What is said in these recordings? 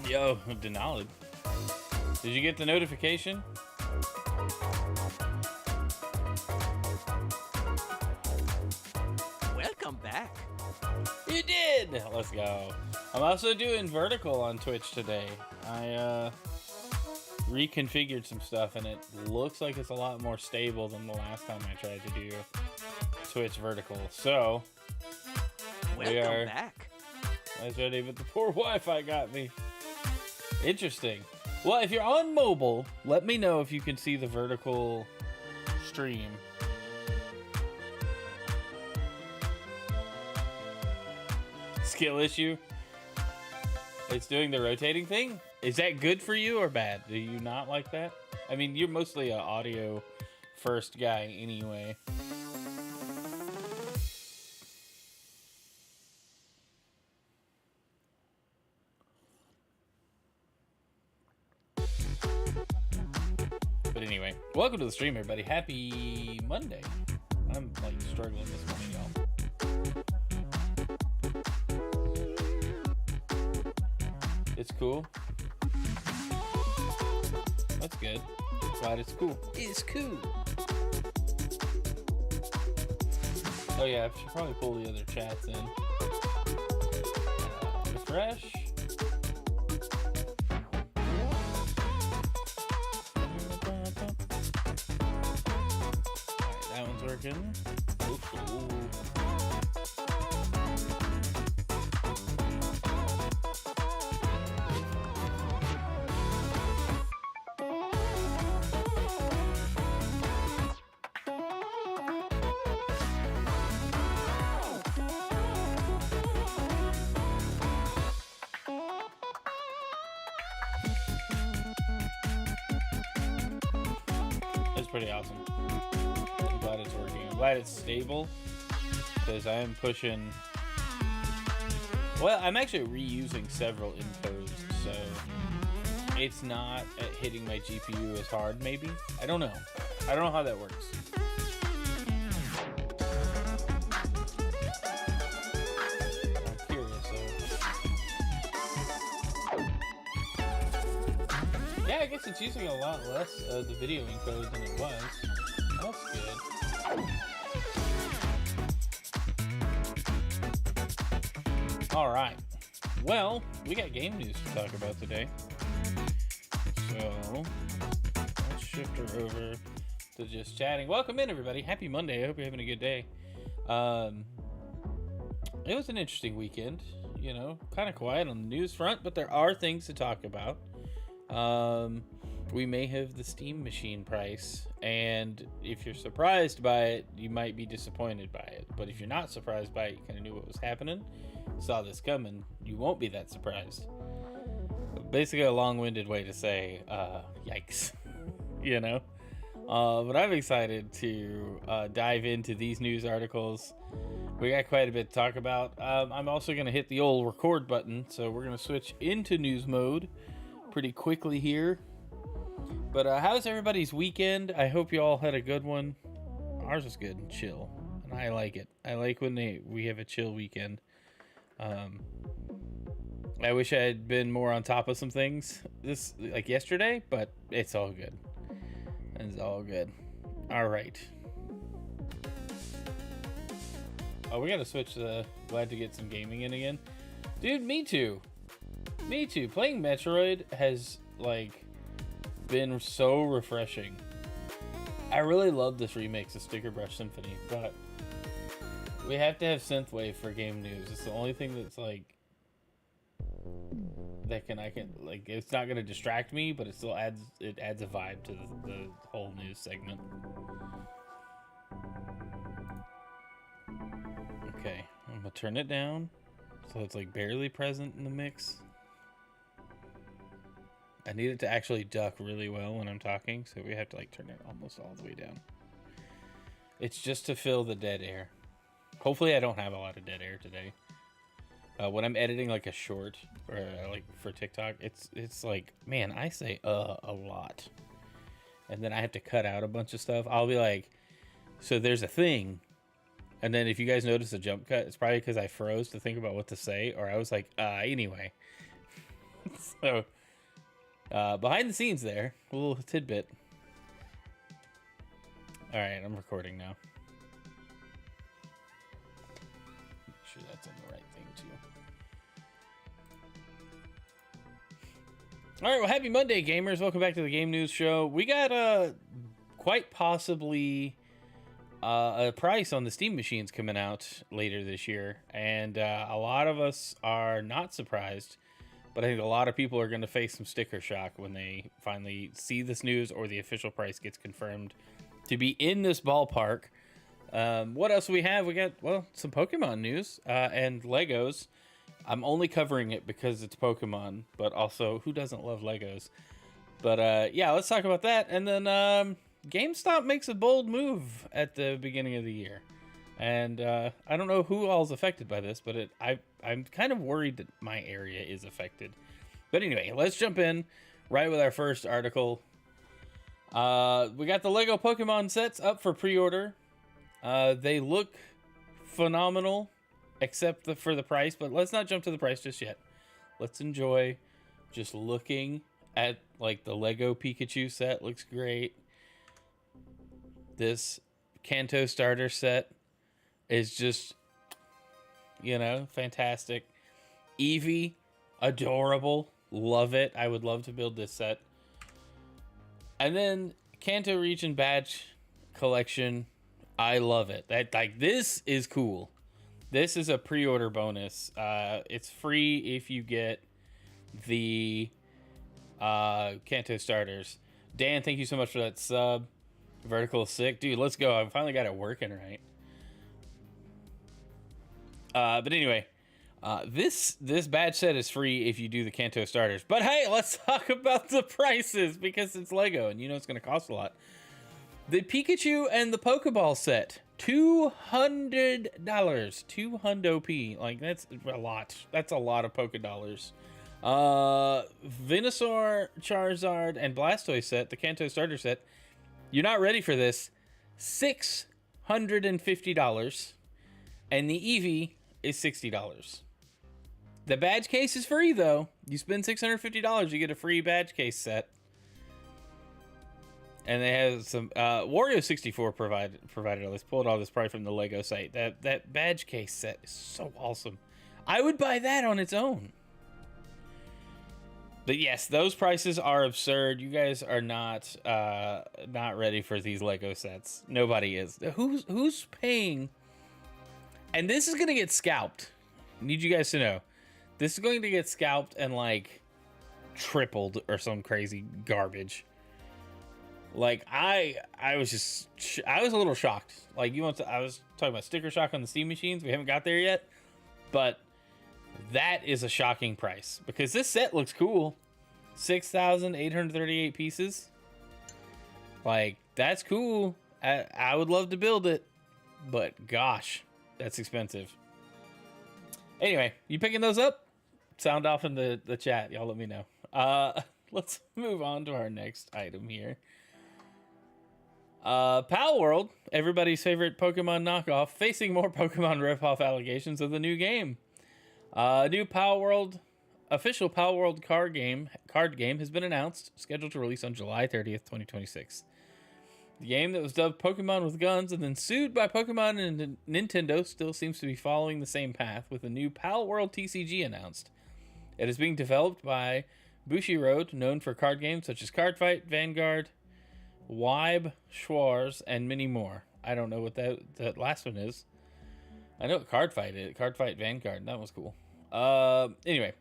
Yo, Denali. Did you get the notification? Welcome back. You did! Let's go. I'm also doing vertical on Twitch today. I reconfigured some stuff and it looks like it's a lot more stable than the last time I tried to do Twitch vertical. So, Welcome back. I was ready, but the poor Wi-Fi got me. Interesting. Well, if you're on mobile, let me know if you can see the vertical stream. Skill issue. It's doing the rotating thing. Is that good for you or bad? Do you not like that? I mean, you're mostly an audio first guy anyway. But anyway, welcome to the stream, everybody. Happy Monday. I'm like struggling this morning, y'all. It's cool. That's good. Glad it's cool. It's cool. Oh yeah, I should probably pull the other chats in. Refresh. Alright, that one's working. Ooh. Pretty awesome. I'm glad it's working. I'm glad it's stable because I am pushing. Well, I'm actually reusing several encoders, so it's not hitting my GPU as hard. Maybe, I don't know. I don't know how that works. I'm curious. Yeah, I guess it's using a lot less of the video encode than it was. That's good. Alright. Well, we got game news to talk about today. So, let's shift her over to just chatting. Welcome in, everybody. Happy Monday. I hope you're having a good day. It was an interesting weekend. You know, kind of quiet on the news front, but there are things to talk about. We may have the Steam machine price, and if you're surprised by it, you might be disappointed by it. But if you're not surprised by it, you kind of knew what was happening, saw this coming, you won't be that surprised. Basically a long-winded way to say, yikes, you know? But I'm excited to dive into these news articles. We got quite a bit to talk about. I'm also going to hit the old record button, so we're going to switch into news mode pretty quickly here. But how's everybody's weekend? I hope you all had a good one. Ours was good and chill, and I like it. I like when we have a chill weekend. I wish I had been more on top of some things like yesterday, but it's all good. It's all good. All right. Oh, we gotta switch to glad to get some gaming in again. Dude, me too. Me too. Playing Metroid has, like, been so refreshing. I really love this remix of Sticker Brush Symphony, but we have to have synthwave for game news. It's the only thing that's, like, like, it's not gonna distract me, but it still adds a vibe to the whole news segment. Okay, I'm gonna turn it down so it's like barely present in the mix. I need it to actually duck really well when I'm talking, so we have to like turn it almost all the way down. It's just to fill the dead air. Hopefully I don't have a lot of dead air today. When I'm editing like a short or like for TikTok, it's like, man, I say a lot. And then I have to cut out a bunch of stuff. I'll be like, so there's a thing. And then if you guys notice a jump cut, it's probably because I froze to think about what to say, or I was like, anyway. So, behind the scenes there, a little tidbit. All right, I'm recording now. Make sure that's on the right thing too. All right, well, happy Monday, gamers. Welcome back to the Game News Show. We got quite possibly a price on the Steam machines coming out later this year, and a lot of us are not surprised, but I think a lot of people are going to face some sticker shock when they finally see this news or the official price gets confirmed to be in this ballpark. What else do we have? We got, well, some Pokemon news and Legos. I'm only covering it because it's Pokemon, but also, who doesn't love Legos? But yeah, let's talk about that. And then GameStop makes a bold move at the beginning of the year. And I don't know who all's affected by this, but I'm kind of worried that my area is affected. But anyway, let's jump in right with our first article. We got the Lego Pokemon sets up for pre-order. They look phenomenal, except for the price, but let's not jump to the price just yet. Let's enjoy just looking at like the Lego Pikachu set. Looks great. This Kanto starter set is just, you know, fantastic. Eevee, adorable. Love it. I would love to build this set. And then Kanto Region Badge Collection. I love it. This is cool. This is a pre-order bonus. It's free if you get the Kanto starters. Dan, thank you so much for that sub. Vertical is sick. Dude, let's go. I finally got it working right. But anyway, this badge set is free if you do the Kanto starters. But hey, let's talk about the prices because it's Lego and you know it's going to cost a lot. The Pikachu and the Pokeball set, $200. $200p. Like, that's a lot. That's a lot of Poké dollars. Venusaur, Charizard, and Blastoise set, the Kanto starter set. You're not ready for this. $650. And the Eevee is $60. The badge case is free, though. You spend $650, you get a free badge case set. And they have some Wario64 provided all this. Pulled all this probably from the Lego site. That badge case set is so awesome. I would buy that on its own. But yes, those prices are absurd. You guys are not ready for these Lego sets. Nobody is. Who's paying? And this is gonna get scalped. I need you guys to know. This is going to get scalped and like tripled or some crazy garbage. Like I was a little shocked. Like I was talking about sticker shock on the Steam machines. We haven't got there yet, but that is a shocking price because this set looks cool. 6,838 pieces. Like, that's cool. I would love to build it, but gosh, that's expensive. Anyway, you picking those up? Sound off in the chat. Y'all let me know. Let's move on to our next item here. Pal World, everybody's favorite Pokemon knockoff, facing more Pokemon ripoff allegations of the new game. New Pal World, official Pal World card game has been announced, scheduled to release on July 30th, 2026. The game that was dubbed Pokemon with Guns and then sued by Pokemon and Nintendo still seems to be following the same path, with a new Pal World TCG announced. It is being developed by Bushiroad, known for card games such as Cardfight, Vanguard, Wibe, Schwarz, and many more. I don't know what that last one is. I know what Cardfight is. Cardfight Vanguard. That was cool. Anyway,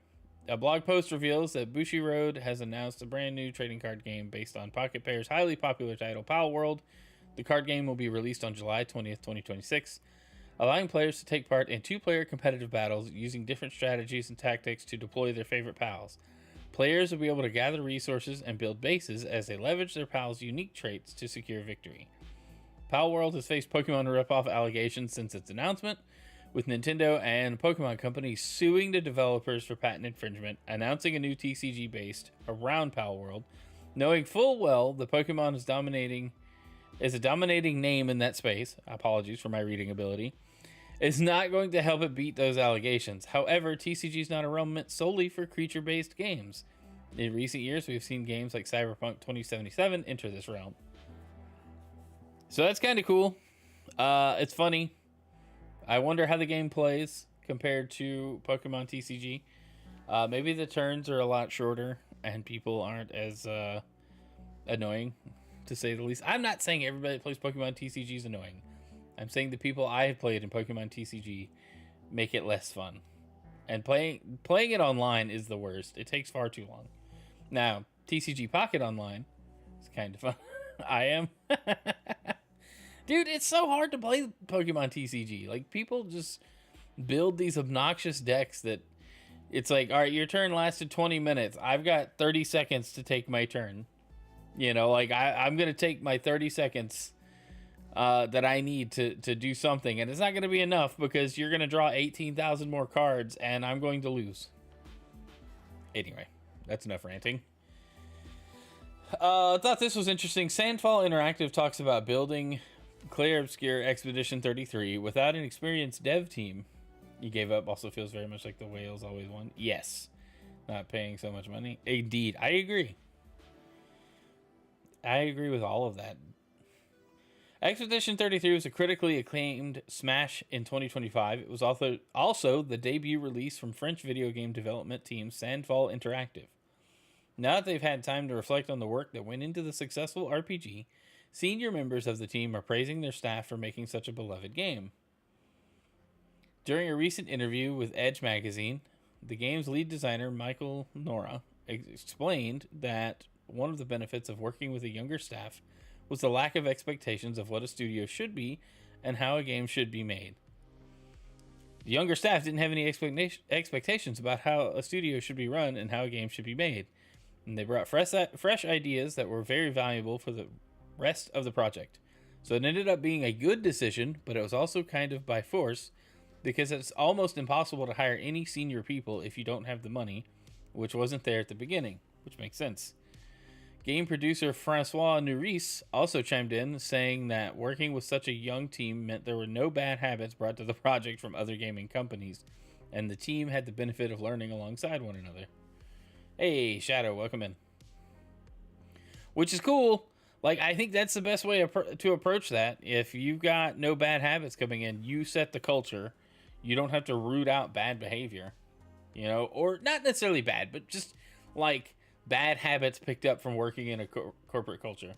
a blog post reveals that Bushiroad has announced a brand new trading card game based on Pocket Pair's highly popular title, Pal World. The card game will be released on July 20th, 2026, allowing players to take part in two-player competitive battles using different strategies and tactics to deploy their favorite pals. Players will be able to gather resources and build bases as they leverage their pals' unique traits to secure victory. Pal World has faced Pokemon ripoff allegations since its announcement, with Nintendo and Pokemon Company suing the developers for patent infringement, announcing a new TCG based around Pal World, knowing full well the Pokemon is a dominating name in that space. Apologies for my reading ability. is not going to help it beat those allegations. However, TCG is not a realm meant solely for creature-based games. In recent years, we've seen games like Cyberpunk 2077 enter this realm. So that's kind of cool. It's funny. I wonder how the game plays compared to Pokemon TCG. Maybe the turns are a lot shorter and people aren't as annoying, to say the least. I'm not saying everybody that plays Pokemon TCG is annoying. I'm saying the people I have played in Pokemon TCG make it less fun. And playing it online is the worst. It takes far too long. Now, TCG Pocket Online is kind of fun. I am. Dude, it's so hard to play Pokemon TCG. Like, people just build these obnoxious decks that it's like, all right, your turn lasted 20 minutes. I've got 30 seconds to take my turn. You know, like, I'm going to take my 30 seconds that I need to do something. And it's not going to be enough because you're going to draw 18,000 more cards and I'm going to lose. Anyway, that's enough ranting. Thought this was interesting. Sandfall Interactive talks about building Clair Obscure Expedition 33 without an experienced dev team. You gave up also feels very much like the whales always won. Yes. Not paying so much money. Indeed. I agree. I agree with all of that. Expedition 33 was a critically acclaimed smash in 2025. It was also the debut release from French video game development team Sandfall Interactive. Now that they've had time to reflect on the work that went into the successful RPG, senior members of the team are praising their staff for making such a beloved game. During a recent interview with Edge magazine, the game's lead designer, Michael Nora, explained that one of the benefits of working with a younger staff was the lack of expectations of what a studio should be and how a game should be made. The younger staff didn't have any expectations about how a studio should be run and how a game should be made, and they brought fresh ideas that were very valuable for the rest of the project. So it ended up being a good decision, but it was also kind of by force, because it's almost impossible to hire any senior people if you don't have the money, which wasn't there at the beginning, which makes sense. Game producer Francois Nouris also chimed in, saying that working with such a young team meant there were no bad habits brought to the project from other gaming companies, and the team had the benefit of learning alongside one another. Hey, Shadow, welcome in. Which is cool. Like, I think that's the best way to approach that. If you've got no bad habits coming in, you set the culture. You don't have to root out bad behavior, you know, or not necessarily bad, but just like bad habits picked up from working in a corporate culture.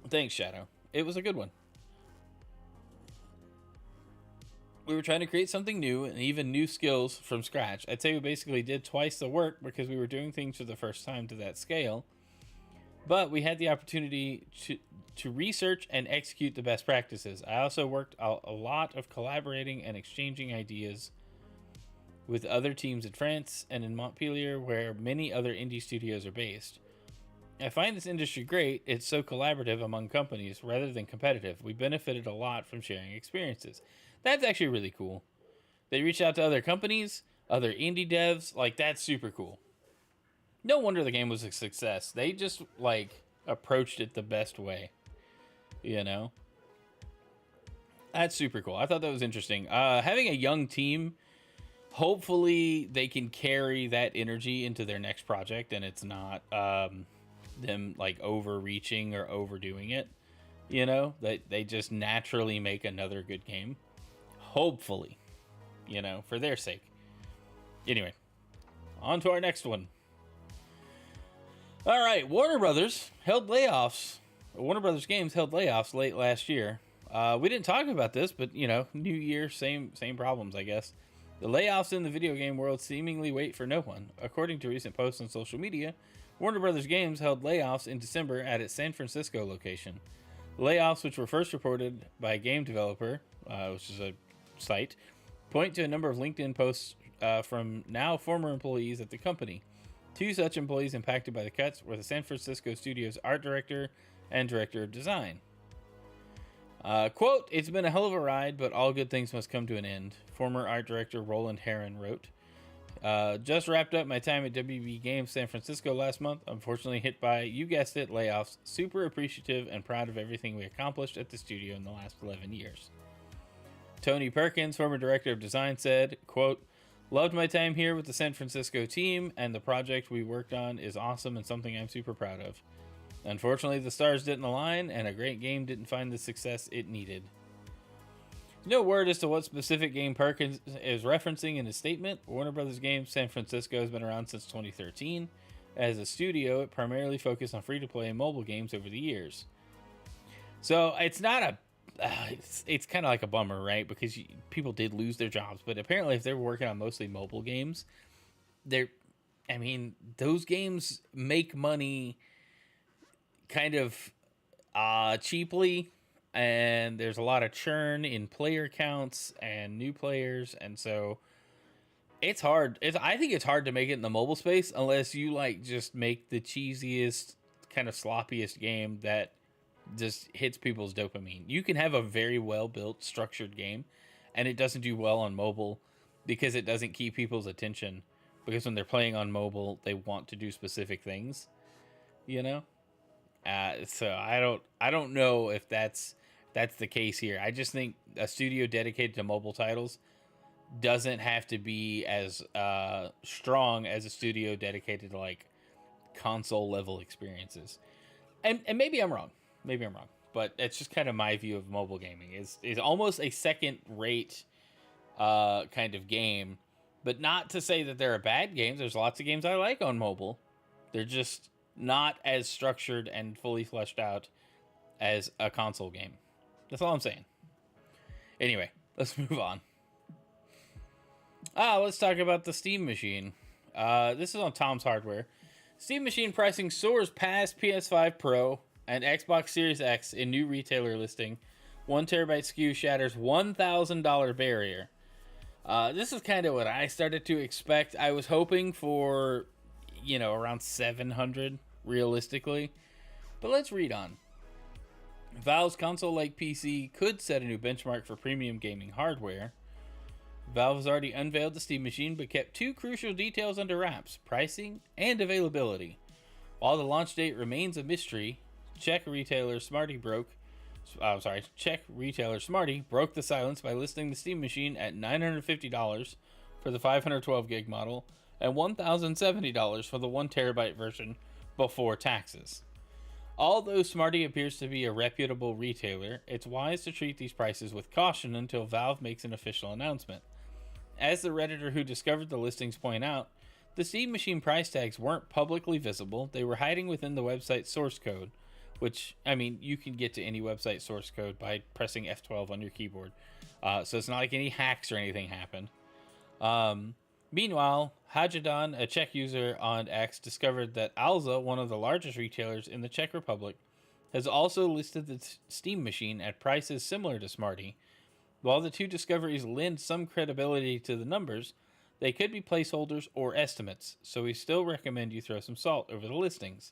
Thanks, Shadow. It was a good one. We were trying to create something new and even new skills from scratch. I'd say we basically did twice the work because we were doing things for the first time to that scale. But we had the opportunity to research and execute the best practices. I also worked a lot of collaborating and exchanging ideas with other teams in France and in Montpellier, where many other indie studios are based. I find this industry great. It's so collaborative among companies rather than competitive. We benefited a lot from sharing experiences. That's actually really cool. They reach out to other companies, other indie devs. Like, that's super cool. No wonder the game was a success. They just, like, approached it the best way. You know? That's super cool. I thought that was interesting. Having a young team, hopefully they can carry that energy into their next project and it's not them, like, overreaching or overdoing it. You know? They just naturally make another good game. Hopefully. You know, for their sake. Anyway. On to our next one. All right, Warner Brothers Games held layoffs late last year. We didn't talk about this, but, you know, new year, same problems, I guess. The layoffs in the video game world seemingly wait for no one. According to recent posts on social media, Warner Brothers Games held layoffs in December at its San Francisco location. The layoffs, which were first reported by a game developer, which is a site, point to a number of LinkedIn posts from now former employees at the company. Two such employees impacted by the cuts were the San Francisco studio's art director and director of design. Quote, "It's been a hell of a ride, but all good things must come to an end," former art director Roland Heron wrote. Just wrapped up my time at WB Games San Francisco last month. Unfortunately hit by, you guessed it, layoffs. Super appreciative and proud of everything we accomplished at the studio in the last 11 years. Tony Perkins, former director of design, said, quote, "Loved my time here with the San Francisco team, and the project we worked on is awesome and something I'm super proud of. Unfortunately, the stars didn't align, and a great game didn't find the success it needed." No word as to what specific game Perkins is referencing in his statement. Warner Brothers Games San Francisco has been around since 2013. As a studio, it primarily focused on free-to-play and mobile games over the years. So it's not a... it's kind of like a bummer, right? Because people did lose their jobs. But apparently, if they were working on mostly mobile games, those games make money kind of cheaply. And there's a lot of churn in player counts and new players, and so it's hard. I think it's hard to make it in the mobile space unless you like just make the cheesiest, kind of sloppiest game that just hits people's dopamine. You can have a very well built, structured game, and it doesn't do well on mobile because it doesn't keep people's attention. Because when they're playing on mobile, they want to do specific things, you know. So I don't know if that's the case here. I just think a studio dedicated to mobile titles doesn't have to be as strong as a studio dedicated to like console level experiences. And maybe I'm wrong. But it's just kind of my view of mobile gaming. Is almost a second rate kind of game. But not to say that there are bad games. There's lots of games I like on mobile. They're just not as structured and fully fleshed out as a console game. That's all I'm saying. Anyway, let's move on. Let's talk about the Steam Machine. This is on Tom's Hardware. Steam Machine pricing soars past PS5 Pro and Xbox Series X in new retailer listing. 1TB SKU shatters $1,000 barrier. This is kind of what I started to expect. I was hoping for, around 700 realistically. But let's read on. Valve's console-like PC could set a new benchmark for premium gaming hardware. Valve has already unveiled the Steam Machine, but kept two crucial details under wraps: pricing and availability. While the launch date remains a mystery, Czech retailer Smarty broke the silence by listing the Steam Machine at $950 for the 512 gig model and $1,070 for the 1TB version before taxes. Although Smarty appears to be a reputable retailer, it's wise to treat these prices with caution until Valve makes an official announcement. As the Redditor who discovered the listings point out, the Steam Machine price tags weren't publicly visible. They were hiding within the website source code, which, you can get to any website source code by pressing F12 on your keyboard. So it's not like any hacks or anything happened. Meanwhile, Hajadan, a Czech user on X, discovered that Alza, one of the largest retailers in the Czech Republic, has also listed the Steam Machine at prices similar to Smarty. While the two discoveries lend some credibility to the numbers, they could be placeholders or estimates, so we still recommend you throw some salt over the listings.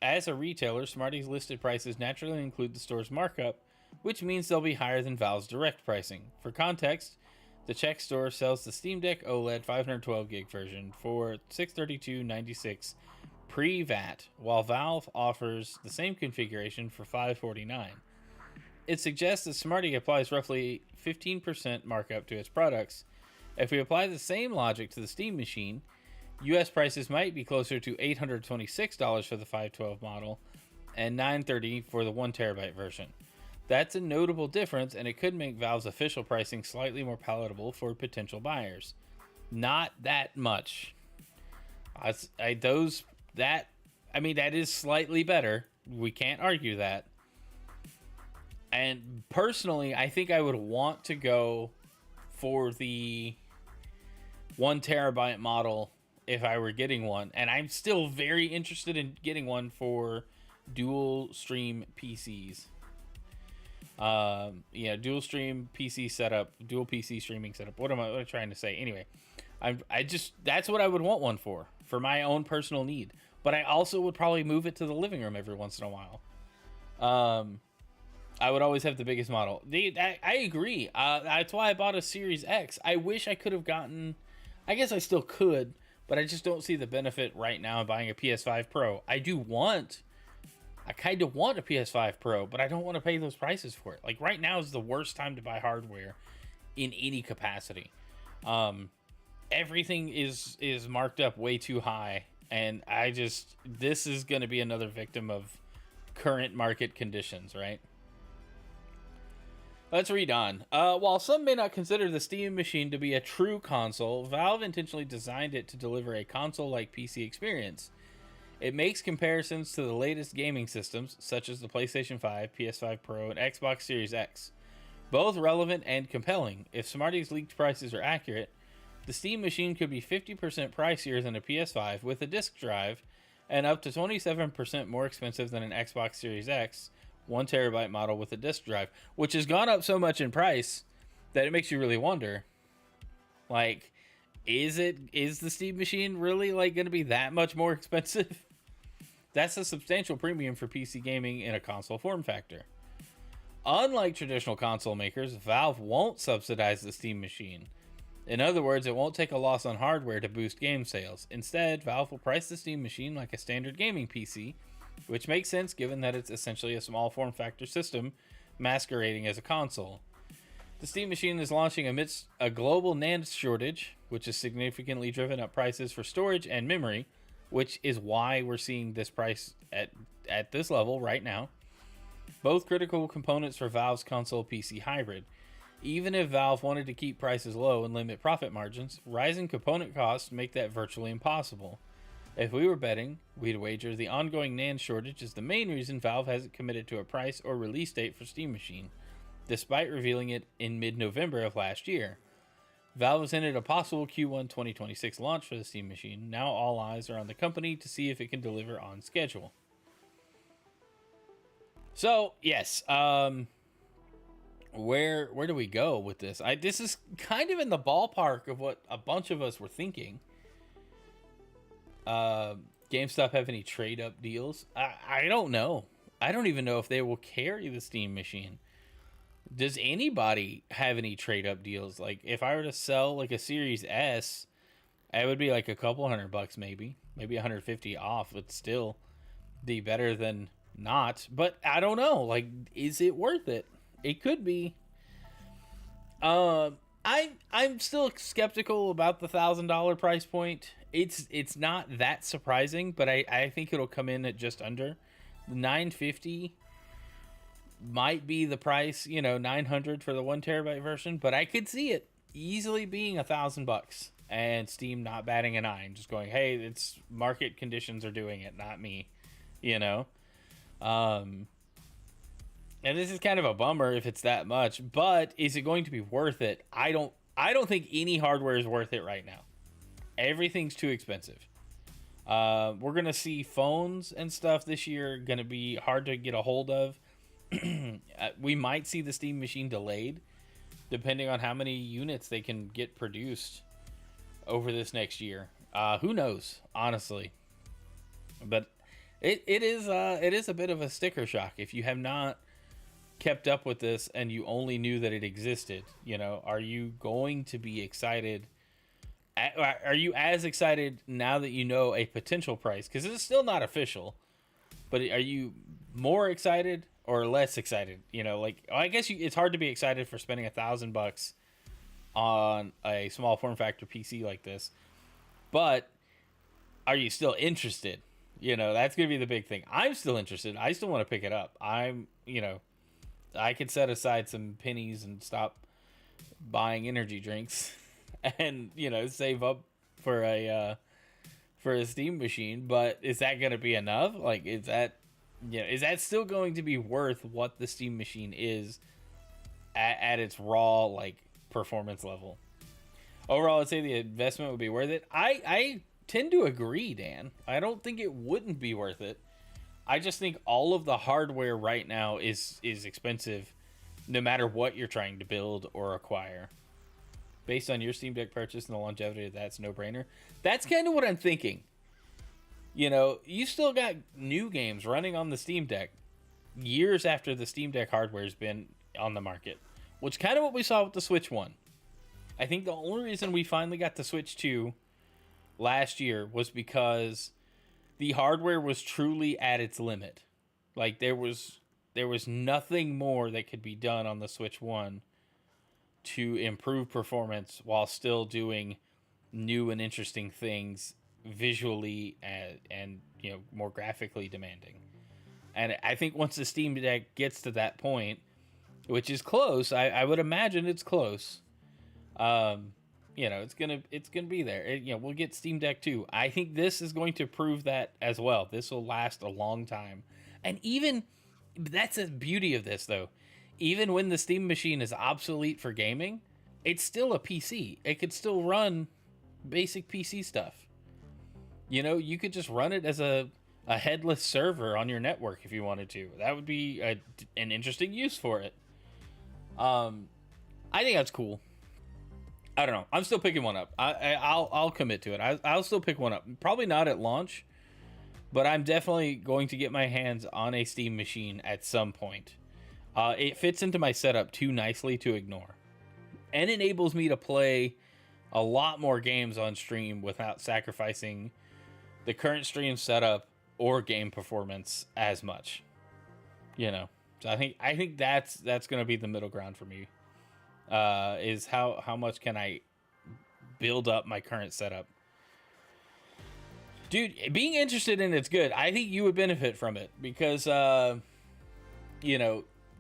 As a retailer, Smarty's listed prices naturally include the store's markup, which means they'll be higher than Valve's direct pricing. For context, the Czech store sells the Steam Deck OLED 512 gig version for $632.96 pre-VAT, while Valve offers the same configuration for $549. It suggests that Smarty applies roughly 15% markup to its products. If we apply the same logic to the Steam Machine, US prices might be closer to $826 for the 512 model and $930 for the 1TB version. That's a notable difference, and it could make Valve's official pricing slightly more palatable for potential buyers. Not that much. That is slightly better. We can't argue that. And personally, I think I would want to go for the 1TB model if I were getting one. And I'm still very interested in getting one for dual stream PCs. Dual stream PC setup, dual PC streaming setup. What am I trying to say? Anyway, that's what I would want one for my own personal need. But I also would probably move it to the living room every once in a while. I would always have the biggest model. I agree. That's why I bought a Series X. I wish I could have gotten... I guess I still could, but I just don't see the benefit right now in buying a PS5 Pro. I do want I kind of want a PS5 Pro, but I don't want to pay those prices for it. Like right now is the worst time to buy hardware in any capacity. Everything is marked up way too high, and this is going to be another victim of current market conditions, right? Let's read on. While some may not consider the Steam machine to be a true console, Valve intentionally designed it to deliver a console-like PC experience. It makes comparisons to the latest gaming systems, such as the PlayStation 5, PS5 Pro, and Xbox Series X. Both relevant and compelling. If Smarty's leaked prices are accurate, the Steam machine could be 50% pricier than a PS5 with a disk drive, and up to 27% more expensive than an Xbox Series X 1TB model with a disk drive, which has gone up so much in price that it makes you really wonder, like, is the Steam machine really like going to be that much more expensive? That's a substantial premium for PC gaming in a console form factor. Unlike traditional console makers, Valve won't subsidize the Steam machine. In other words, it won't take a loss on hardware to boost game sales. Instead, Valve will price the Steam machine like a standard gaming PC, which makes sense given that it's essentially a small form factor system masquerading as a console. The Steam machine is launching amidst a global NAND shortage, which has significantly driven up prices for storage and memory, which is why we're seeing this price at this level right now. Both critical components for Valve's console PC hybrid. Even if Valve wanted to keep prices low and limit profit margins, rising component costs make that virtually impossible. If we were betting, we'd wager the ongoing NAND shortage is the main reason Valve hasn't committed to a price or release date for Steam Machine, despite revealing it in mid-November of last year. Valve has hinted a possible Q1 2026 launch for the Steam Machine. Now all eyes are on the company to see if it can deliver on schedule. So, yes, where do we go with this? This is kind of in the ballpark of what a bunch of us were thinking. GameStop have any trade-up deals? I don't know. I don't even know if they will carry the Steam machine. Does anybody have any trade-up deals? Like, if I were to sell, like, a Series S, it would be, like, a couple $100 maybe. Maybe 150 off, but still be better than not. But I don't know. Like, is it worth it? It could be. I'm still skeptical about the $1,000 price point. It's not that surprising, but I think it'll come in at just under. $950 might be the price, $900 for the 1TB version, but I could see it easily being $1,000 and Steam not batting an eye, just going, hey, it's market conditions are doing it, not me, and this is kind of a bummer if it's that much, but is it going to be worth it? I don't think any hardware is worth it right now. Everything's too expensive. We're going to see phones and stuff this year going to be hard to get a hold of. We might see the Steam machine delayed, depending on how many units they can get produced over this next year. Who knows, honestly. But it is a bit of a sticker shock if you have not kept up with this and you only knew that it existed. Are you going to be excited? Are you as excited now that you know a potential price? Because it's still not official. But are you more excited or less excited? I guess it's hard to be excited for spending $1,000 on a small form factor PC like this. But are you still interested? That's going to be the big thing. I'm still interested. I still want to pick it up. I could set aside some pennies and stop buying energy drinks and, save up for a Steam machine. But is that going to be enough? Like, is that still going to be worth what the Steam machine is at its raw, performance level? Overall, I'd say the investment would be worth it. I tend to agree, Dan. I don't think it wouldn't be worth it. I just think all of the hardware right now is expensive, no matter what you're trying to build or acquire. Based on your Steam Deck purchase and the longevity of that's no-brainer. That's kind of what I'm thinking. You still got new games running on the Steam Deck years after the Steam Deck hardware has been on the market, which is kind of what we saw with the Switch 1. I think the only reason we finally got the Switch 2 last year was because the hardware was truly at its limit. Like there was nothing more that could be done on the Switch 1 to improve performance while still doing new and interesting things visually and more graphically demanding. And I think once the Steam Deck gets to that point, which is close, I would imagine it's close. It's gonna be there. We'll get Steam Deck 2. I think this is going to prove that as well. This will last a long time, and even that's the beauty of this though. Even when the Steam machine is obsolete for gaming, it's still a PC. It could still run basic PC stuff. You could just run it as a headless server on your network if you wanted to. That would be an interesting use for it. I think that's cool. I don't know. I'm still picking one up. I'll commit to it. I'll still pick one up. Probably not at launch, but I'm definitely going to get my hands on a Steam machine at some point. It fits into my setup too nicely to ignore, and enables me to play a lot more games on stream without sacrificing the current stream setup or game performance as much. So I think that's going to be the middle ground for me. Is how much can I build up my current setup? Dude, being interested in it's good. I think you would benefit from it because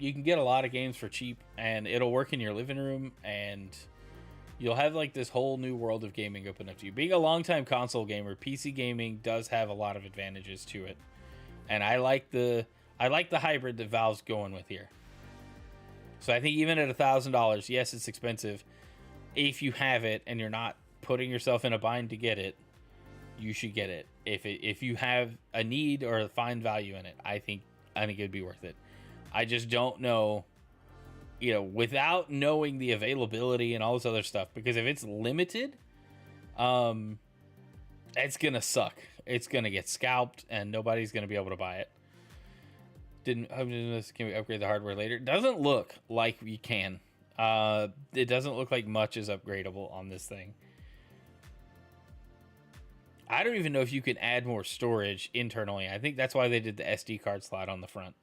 you can get a lot of games for cheap and it'll work in your living room, and you'll have like this whole new world of gaming open up to you. Being a longtime console gamer, PC gaming does have a lot of advantages to it. And I like the hybrid that Valve's going with here. So I think even at $1,000, yes, it's expensive. If you have it and you're not putting yourself in a bind to get it, you should get it. If you have a need or find value in it, I think it'd be worth it. I just don't know, without knowing the availability and all this other stuff, because if it's limited, it's gonna suck. It's gonna get scalped and nobody's gonna be able to buy it. Can we upgrade the hardware later? It doesn't look like we can. It doesn't look like much is upgradable on this thing. I don't even know if you can add more storage internally. I think that's why they did the SD card slot on the front.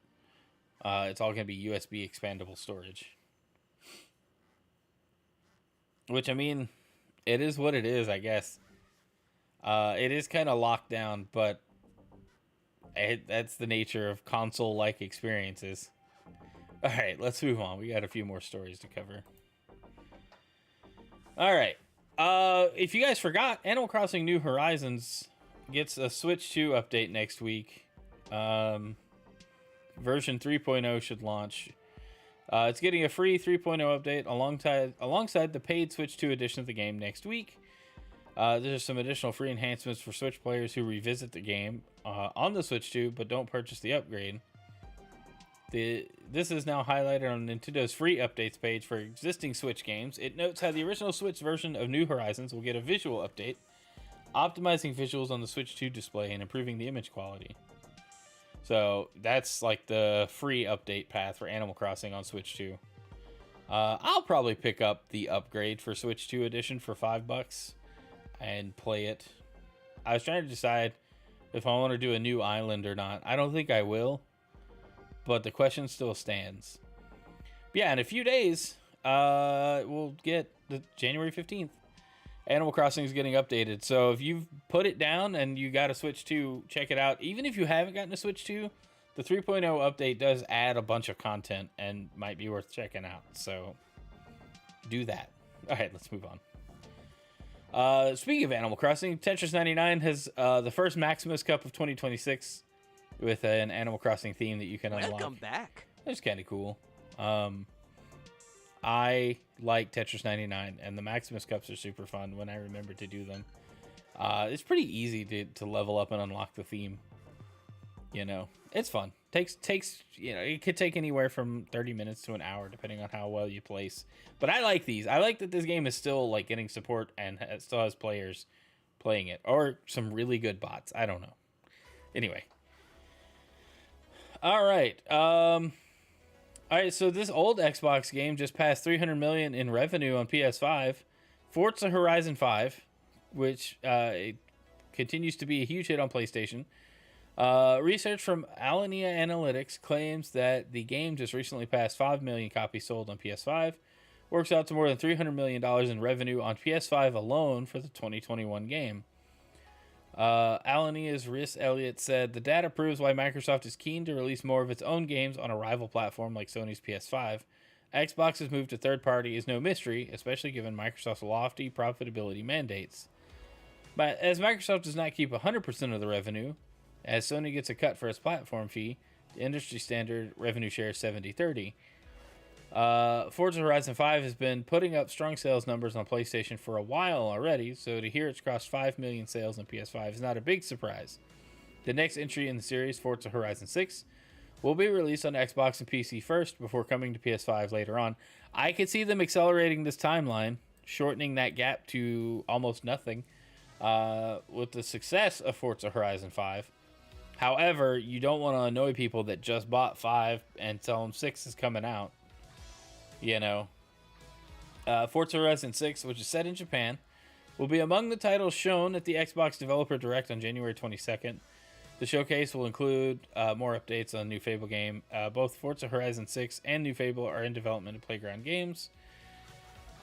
It's all going to be USB expandable storage. Which, I mean, it is what it is, I guess. It is kind of locked down, but that's the nature of console-like experiences. All right, let's move on. We got a few more stories to cover. All right. If you guys forgot, Animal Crossing New Horizons gets a Switch 2 update next week. Version 3.0 should launch. It's getting a free 3.0 update alongside the paid Switch 2 edition of the game next week. There's some additional free enhancements for Switch players who revisit the game on the Switch 2 but don't purchase the upgrade. This is now highlighted on Nintendo's free updates page for existing Switch games. It notes how the original Switch version of New Horizons will get a visual update, optimizing visuals on the Switch 2 display and improving the image quality. So that's like the free update path for Animal Crossing on Switch 2. I'll probably pick up the upgrade for Switch 2 edition for $5 and play it. I was trying to decide if I want to do a new island or not. I don't think I will, but the question still stands. But yeah, in a few days, we'll get the January 15th. Animal Crossing is getting updated. So if you've put it down and you got a Switch 2, check it out. Even if you haven't gotten a Switch 2, the 3.0 update does add a bunch of content and might be worth checking out. So do that. All right, let's move on. Speaking of Animal Crossing, Tetris 99 has the first Maximus Cup of 2026 with an Animal Crossing theme that you can unlock. Welcome back. That's kind of cool. I like Tetris 99, and the Maximus Cups are super fun when I remember to do them. It's pretty easy to level up and unlock the theme. It's fun. Takes it could take anywhere from 30 minutes to an hour depending on how well you place. But I like these. I like that this game is still like getting support and still has players playing it, or some really good bots. I don't know. Anyway. All right. So this old Xbox game just passed $300 million in revenue on PS5. Forza Horizon 5, which it continues to be a huge hit on PlayStation. Research from Alinea Analytics claims that the game just recently passed 5 million copies sold on PS5, works out to more than $300 million in revenue on PS5 alone for the 2021 game. Alanea's Rhys Elliott said, the data proves why Microsoft is keen to release more of its own games on a rival platform like Sony's PS5. Xbox's move to third party is no mystery, especially given Microsoft's lofty profitability mandates. But as Microsoft does not keep 100% of the revenue, as Sony gets a cut for its platform fee, the industry standard revenue share is 70-30. Forza Horizon 5 has been putting up strong sales numbers on PlayStation for a while already, so to hear it's crossed 5 million sales on PS5 is not a big surprise. The next entry in the series, Forza Horizon 6, will be released on Xbox and PC first before coming to PS5 later on. I could see them accelerating this timeline, shortening that gap to almost nothing with the success of Forza Horizon 5. However, you don't want to annoy people that just bought 5 and tell them 6 is coming out. You know, Forza Horizon 6, which is set in Japan, will be among the titles shown at the Xbox Developer Direct on January 22nd. The showcase will include more updates on the new Fable game. Both Forza Horizon 6 and New Fable are in development at Playground Games.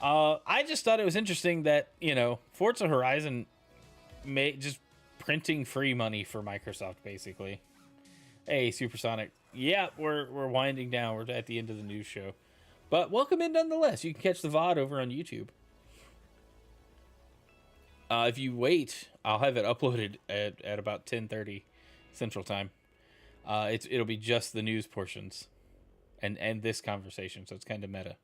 I just thought it was interesting that, you know, Forza Horizon just printing free money for Microsoft, basically. Hey, Supersonic. Yeah, we're winding down. We're at the end of the news show. But welcome in nonetheless. You can catch the VOD over on YouTube. If you wait, I'll have it uploaded at about 10:30 Central Time. It'll be just the news portions and this conversation, so it's kind of meta.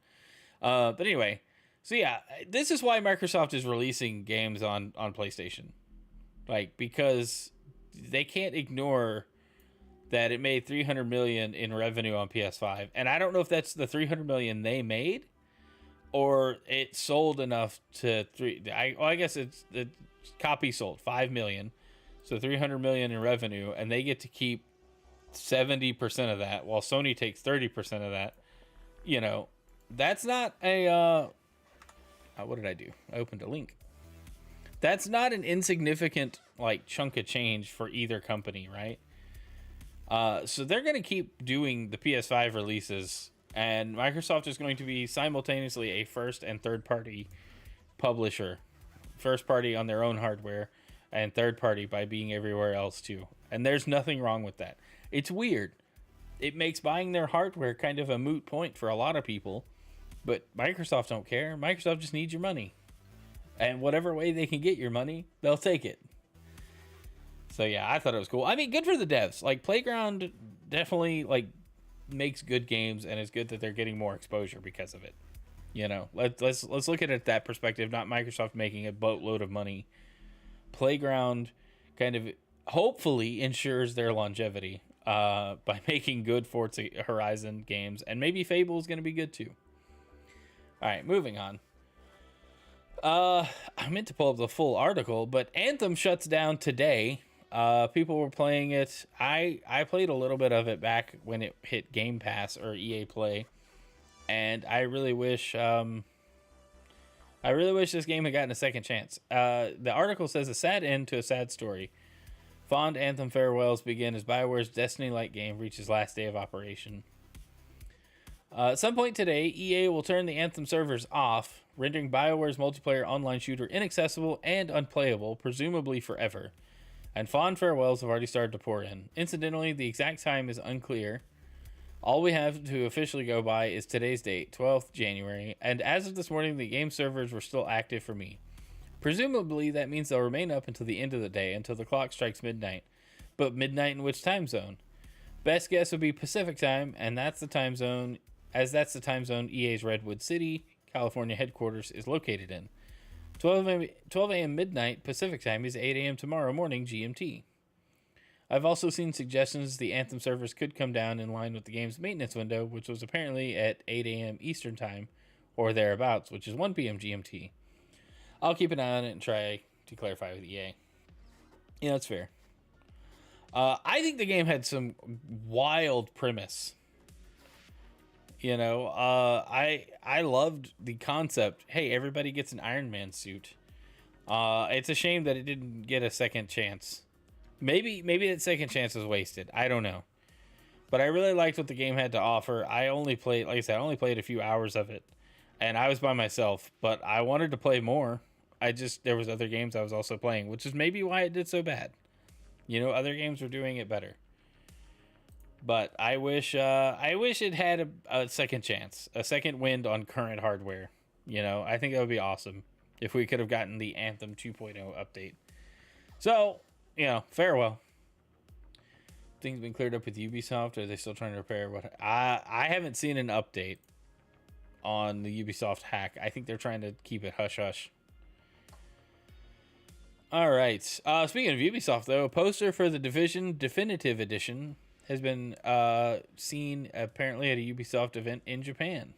But anyway, so yeah, this is why Microsoft is releasing games on PlayStation. Like, because they can't ignore that it made $300 million in revenue on PS5, and I don't know if that's the $300 million they made, or it sold enough to I guess it's the copy sold 5 million, so $300 million in revenue, and they get to keep 70% of that, while Sony takes 30% of that. You know, that's not a what did I do? I opened a link. That's not an insignificant like chunk of change for either company, right? So they're going to keep doing the PS5 releases, and Microsoft is going to be simultaneously a first and third party publisher. First party on their own hardware, and third party by being everywhere else too. And there's nothing wrong with that. It's weird. It makes buying their hardware kind of a moot point for a lot of people, but Microsoft don't care. Microsoft just needs your money. And whatever way they can get your money, they'll take it. So yeah, I thought it was cool. I mean, good for the devs. Like, Playground definitely like makes good games, and it's good that they're getting more exposure because of it. You know, let's look at it at that perspective. Not Microsoft making a boatload of money. Playground kind of hopefully ensures their longevity by making good Forza Horizon games, and maybe Fable is going to be good too. All right, moving on. I meant to pull up the full article, but Anthem shuts down today. People were playing it. I played a little bit of it back when it hit Game Pass or EA Play, and I really wish this game had gotten a second chance. The article says a sad end to a sad story. Fond Anthem farewells begin as BioWare's Destiny-like game reaches last day of operation. At some point today, EA will turn the Anthem servers off, rendering BioWare's multiplayer online shooter inaccessible and unplayable, presumably forever. And fond farewells have already started to pour in. Incidentally, the exact time is unclear. All we have to officially go by is today's date, 12th January, and as of this morning, the game servers were still active for me. Presumably, that means they'll remain up until the end of the day, until the clock strikes midnight. But midnight in which time zone? Best guess would be Pacific time, and that's the time zone EA's Redwood City, California headquarters is located in. 12 a.m. midnight Pacific time is 8 a.m. tomorrow morning GMT. I've also seen suggestions the Anthem servers could come down in line with the game's maintenance window, which was apparently at 8 a.m. Eastern time, or thereabouts, which is 1 p.m. GMT. I'll keep an eye on it and try to clarify with EA. Yeah, that's fair. I think the game had some wild premise. You know, I loved the concept. Hey, everybody gets an Iron Man suit. It's a shame that it didn't get a second chance. Maybe that second chance was wasted. I don't know. But I really liked what the game had to offer. I only played, like I said, I only played a few hours of it. And I was by myself, but I wanted to play more. There was other games I was also playing, which is maybe why it did so bad. Other games were doing it better. But I wish it had a second chance, a second wind on current hardware. I think that would be awesome if we could have gotten the Anthem 2.0 update. So, farewell. Things been cleared up with Ubisoft? Or are they still trying to repair what? I haven't seen an update on the Ubisoft hack. I think they're trying to keep it hush hush. All right. Speaking of Ubisoft, though, a poster for the Division Definitive Edition has been seen apparently at a Ubisoft event in Japan.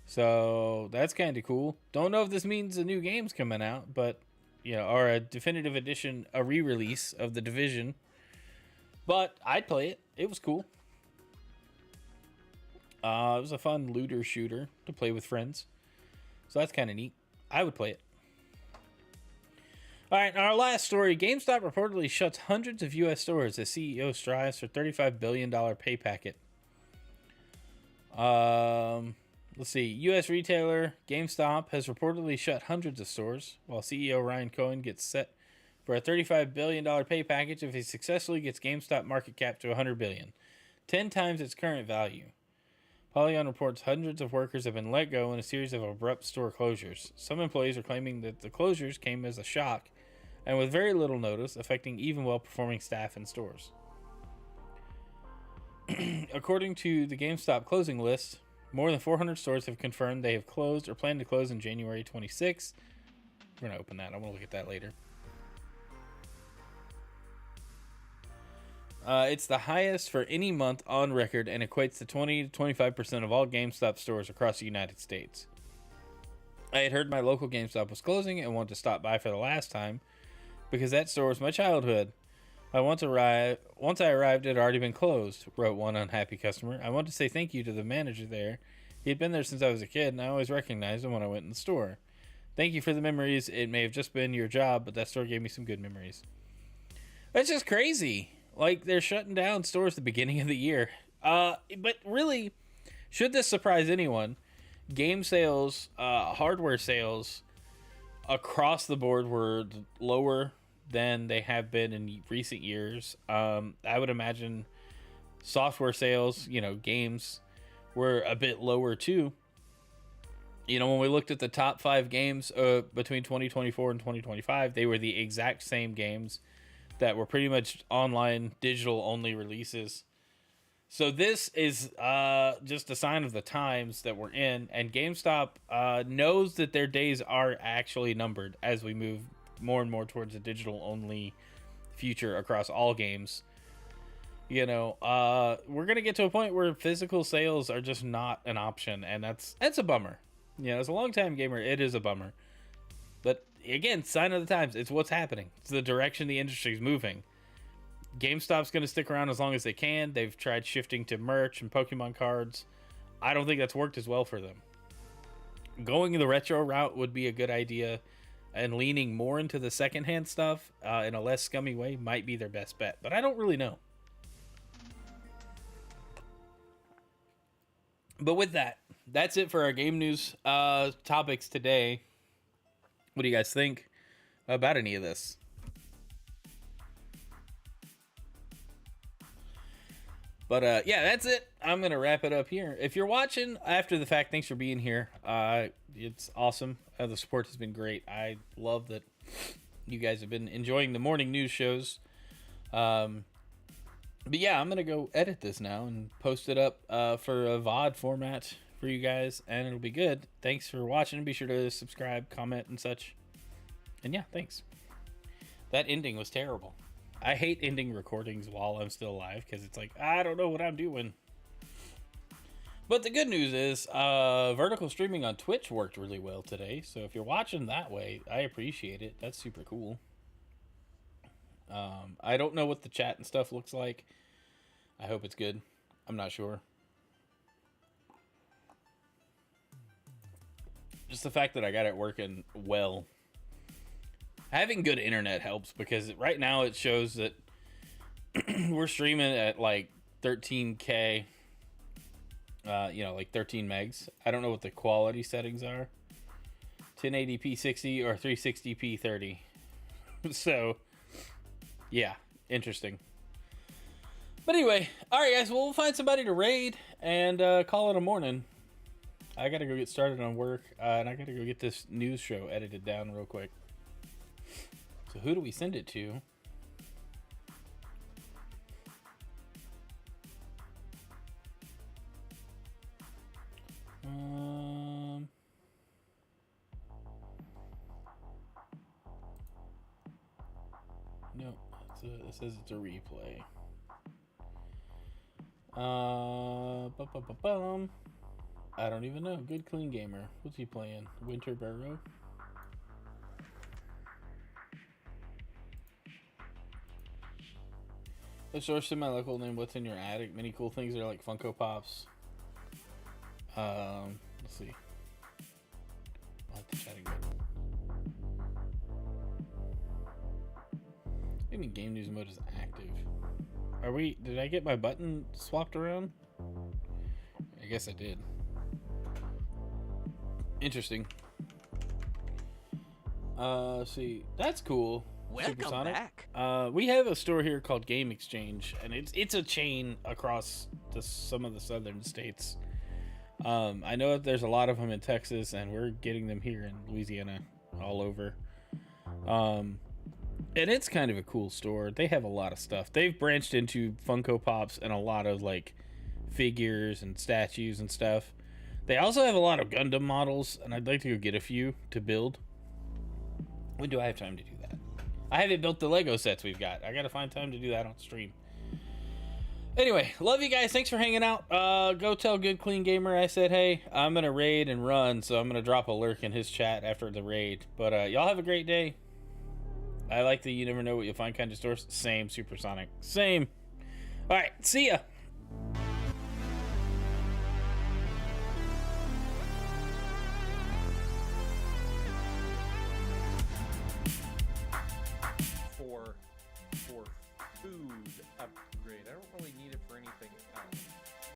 So that's kind of cool. Don't know if this means a new game's coming out, but or a definitive edition, a re-release of the Division. But I'd play it. It was cool. It was a fun looter shooter to play with friends. So that's kind of neat. I would play it. All right, our last story. GameStop reportedly shuts hundreds of U.S. stores as CEO strives for $35 billion pay packet. Let's see. U.S. retailer GameStop has reportedly shut hundreds of stores, while CEO Ryan Cohen gets set for a $35 billion pay package if he successfully gets GameStop market cap to $100 billion, 10 times its current value. Polygon reports hundreds of workers have been let go in a series of abrupt store closures. Some employees are claiming that the closures came as a shock and with very little notice, affecting even well-performing staff in stores. According to the GameStop closing list, more than 400 stores have confirmed they have closed or plan to close in January 26. We're going to open that. I want to look at that later. It's the highest for any month on record and equates to 20 to 25% of all GameStop stores across the United States. I had heard my local GameStop was closing and wanted to stop by for the last time because that store was my childhood. Once I arrived, it had already been closed, wrote one unhappy customer. I want to say thank you to the manager there. He had been there since I was a kid, and I always recognized him when I went in the store. Thank you for the memories. It may have just been your job, but that store gave me some good memories. That's just crazy. Like, they're shutting down stores at the beginning of the year. But really, should this surprise anyone, game sales, hardware sales across the board were lower than they have been in recent years. I would imagine software sales, games, were a bit lower too. When we looked at the top 5 games between 2024 and 2025, they were the exact same games that were pretty much online, digital-only releases. So this is just a sign of the times that we're in, and GameStop knows that their days are actually numbered as we move more and more towards a digital-only future across all games. We're going to get to a point where physical sales are just not an option, and that's a bummer. As a long-time gamer, it is a bummer. But again, sign of the times. It's what's happening. It's the direction the industry is moving. GameStop's going to stick around as long as they can. They've tried shifting to merch and Pokemon cards. I don't think that's worked as well for them. Going the retro route would be a good idea, and leaning more into the secondhand stuff in a less scummy way might be their best bet. But I don't really know. But with that, that's it for our game news topics today. What do you guys think about any of this? But yeah, that's it. I'm going to wrap it up here. If you're watching after the fact, thanks for being here. It's awesome. The support has been great. I love that you guys have been enjoying the morning news shows. But yeah, I'm going to go edit this now and post it up for a VOD format for you guys, and it'll be good. Thanks for watching. Be sure to subscribe, comment, and such. And yeah, thanks. That ending was terrible. I hate ending recordings while I'm still alive because it's like, I don't know what I'm doing. But the good news is vertical streaming on Twitch worked really well today. So if you're watching that way, I appreciate it. That's super cool. I don't know what the chat and stuff looks like. I hope it's good. I'm not sure. Just the fact that I got it working well Having good internet helps because right now it shows that we're streaming at like 13K, like 13 megs. I don't know what the quality settings are. 1080p 60 or 360p 30. So, yeah, interesting. But anyway, all right, guys. Well, we'll find somebody to raid and call it a morning. I gotta go get started on work, and I gotta go get this news show edited down real quick. So, who do we send it to? No, it says it's a replay. I don't even know. Good Clean Gamer. What's he playing? Winter Burrow? The source in my local name. What's in your attic? Many cool things are like Funko Pops. Let's see. I'll have to chat again. Maybe game news mode is active. Are we? Did I get my button swapped around? I guess I did. Interesting. See, that's cool. Welcome back. We have a store here called Game Exchange, and it's a chain across some of the southern states. I know that there's a lot of them in Texas, and we're getting them here in Louisiana, all over. And it's kind of a cool store. They have a lot of stuff. They've branched into Funko Pops and a lot of like figures and statues and stuff. They also have a lot of Gundam models, and I'd like to go get a few to build. When do I have time to do that? I haven't built the Lego sets we've got. I gotta find time to do that on stream. Anyway, love you guys. Thanks for hanging out. Go tell Good Clean Gamer I said, hey, I'm gonna raid and run, so I'm gonna drop a lurk in his chat after the raid. But y'all have a great day. I like the you never know what you'll find kind of stores. Same, Supersonic. Same. All right, see ya. For food upgrade. I don't really need it for anything